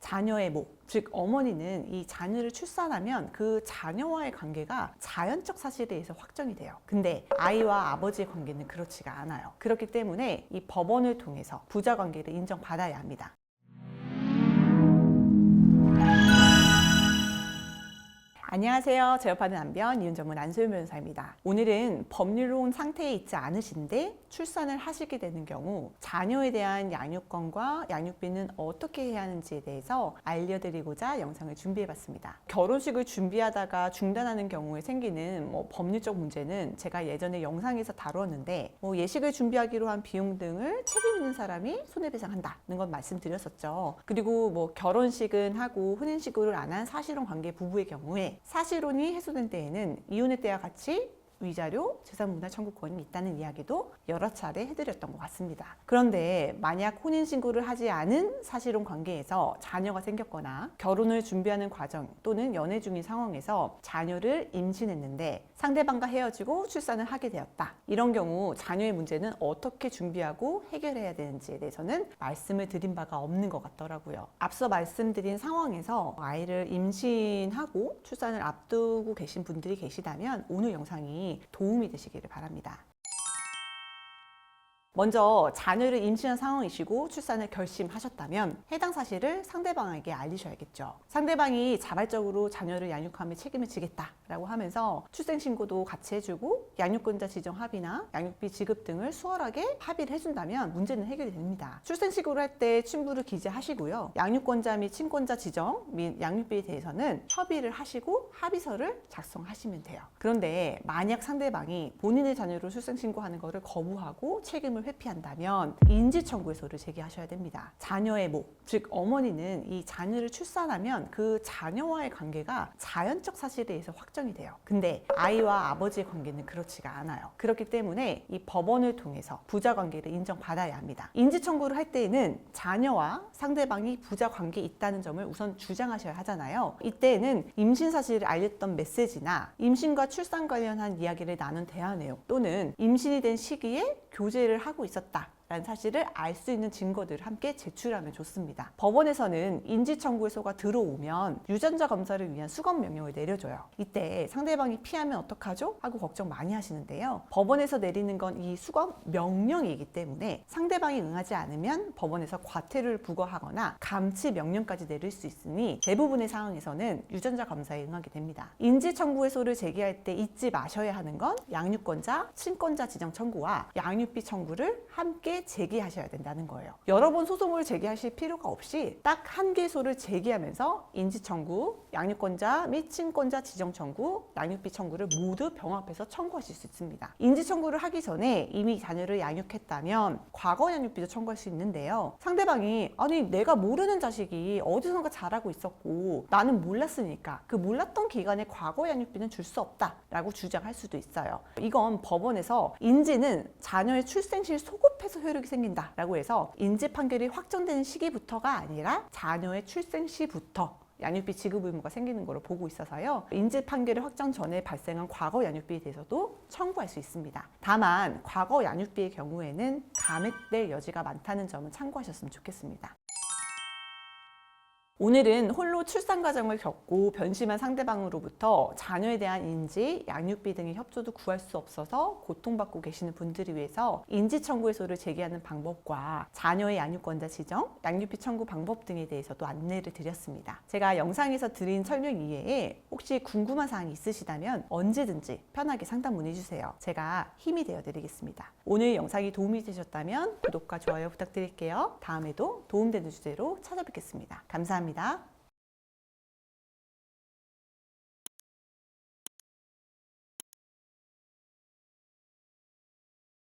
자녀의 목, 즉 어머니는 이 자녀를 출산하면 그 자녀와의 관계가 자연적 사실에 의해서 확정이 돼요. 근데 아이와 아버지의 관계는 그렇지가 않아요. 그렇기 때문에 이 법원을 통해서 부자 관계를 인정받아야 합니다. 안녕하세요. 제 옆하는 남편 이혼 전문 안소연 변호사입니다. 오늘은 법률론 상태에 있지 않으신데 출산을 하시게 되는 경우 자녀에 대한 양육권과 양육비는 어떻게 해야 하는지에 대해서 알려드리고자 영상을 준비해봤습니다. 결혼식을 준비하다가 중단하는 경우에 생기는 법률적 문제는 제가 예전에 영상에서 다루었는데 예식을 준비하기로 한 비용 등을 책임 있는 사람이 손해배상한다는 건 말씀드렸었죠. 그리고 결혼식은 하고 혼인신고를 안 한 사실혼 관계 부부의 경우에 사실혼이 해소된 때에는 이혼의 때와 같이 위자료, 재산분할 청구권이 있다는 이야기도 여러 차례 해드렸던 것 같습니다. 그런데 만약 혼인신고를 하지 않은 사실혼 관계에서 자녀가 생겼거나 결혼을 준비하는 과정 또는 연애 중인 상황에서 자녀를 임신했는데 상대방과 헤어지고 출산을 하게 되었다. 이런 경우 자녀의 문제는 어떻게 준비하고 해결해야 되는지에 대해서는 말씀을 드린 바가 없는 것 같더라고요. 앞서 말씀드린 상황에서 아이를 임신하고 출산을 앞두고 계신 분들이 계시다면 오늘 영상이 도움이 되시기를 바랍니다. 먼저 자녀를 임신한 상황이시고 출산을 결심하셨다면 해당 사실을 상대방에게 알리셔야겠죠. 상대방이 자발적으로 자녀를 양육하며 책임을 지겠다라고 하면서 출생신고도 같이 해주고 양육권자 지정 합의나 양육비 지급 등을 수월하게 합의를 해준다면 문제는 해결이 됩니다. 출생신고를 할 때 친부를 기재하시고요. 양육권자 및 친권자 지정 및 양육비에 대해서는 협의를 하시고 합의서를 작성하시면 돼요. 그런데 만약 상대방이 본인의 자녀로 출생신고하는 것을 거부하고 책임을 회피한다면 인지청구해소를 제기하셔야 됩니다. 자녀의 목, 즉 어머니는 이 자녀를 출산하면 그 자녀와의 관계가 자연적 사실에 의해서 확정이 돼요. 근데 아이와 아버지의 관계는 그렇지가 않아요. 그렇기 때문에 이 법원을 통해서 부자 관계를 인정받아야 합니다. 인지청구를 할 때에는 자녀와 상대방이 부자 관계에 있다는 점을 우선 주장하셔야 하잖아요. 이때에는 임신 사실을 알렸던 메시지나 임신과 출산 관련한 이야기를 나눈 대화 내용 또는 임신이 된 시기에 교제를 하고 있었다 라는 사실을 알 수 있는 증거들을 함께 제출하면 좋습니다. 법원에서는 인지청구해소가 들어오면 유전자 검사를 위한 수검 명령을 내려줘요. 이때 상대방이 피하면 어떡하죠? 하고 걱정 많이 하시는데요. 법원에서 내리는 건 이 수검 명령이기 때문에 상대방이 응하지 않으면 법원에서 과태료를 부과하거나 감치 명령까지 내릴 수 있으니 대부분의 상황에서는 유전자 검사에 응하게 됩니다. 인지청구해소를 제기할 때 잊지 마셔야 하는 건 양육권자, 친권자 지정 청구와 양육비 청구를 함께 제기하셔야 된다는 거예요. 여러 번 소송을 제기하실 필요가 없이 딱 한 개소를 제기하면서 인지청구, 양육권자 및 친권자 지정 청구, 양육비 청구를 모두 병합해서 청구하실 수 있습니다. 인지청구를 하기 전에 이미 자녀를 양육했다면 과거 양육비도 청구할 수 있는데요. 상대방이 아니 내가 모르는 자식이 어디선가 자라고 있었고 나는 몰랐으니까 그 몰랐던 기간에 과거 양육비는 줄 수 없다 라고 주장할 수도 있어요. 이건 법원에서 인지는 자녀의 출생시 소급해서 효력이 생긴다라고 해서 인지 판결이 확정되는 시기부터가 아니라 자녀의 출생 시부터 양육비 지급 의무가 생기는 것으로 보고 있어서요. 인지 판결이 확정 전에 발생한 과거 양육비에 대해서도 청구할 수 있습니다. 다만 과거 양육비의 경우에는 감액될 여지가 많다는 점은 참고하셨으면 좋겠습니다. 오늘은 홀로 출산 과정을 겪고 변심한 상대방으로부터 자녀에 대한 인지, 양육비 등의 협조도 구할 수 없어서 고통받고 계시는 분들을 위해서 인지청구해소를 제기하는 방법과 자녀의 양육권자 지정, 양육비 청구 방법 등에 대해서도 안내를 드렸습니다. 제가 영상에서 드린 설명 이외에 혹시 궁금한 사항이 있으시다면 언제든지 편하게 상담 문의주세요. 제가 힘이 되어 드리겠습니다. 오늘 영상이 도움이 되셨다면 구독과 좋아요 부탁드릴게요. 다음에도 도움되는 주제로 찾아뵙겠습니다. 감사합니다.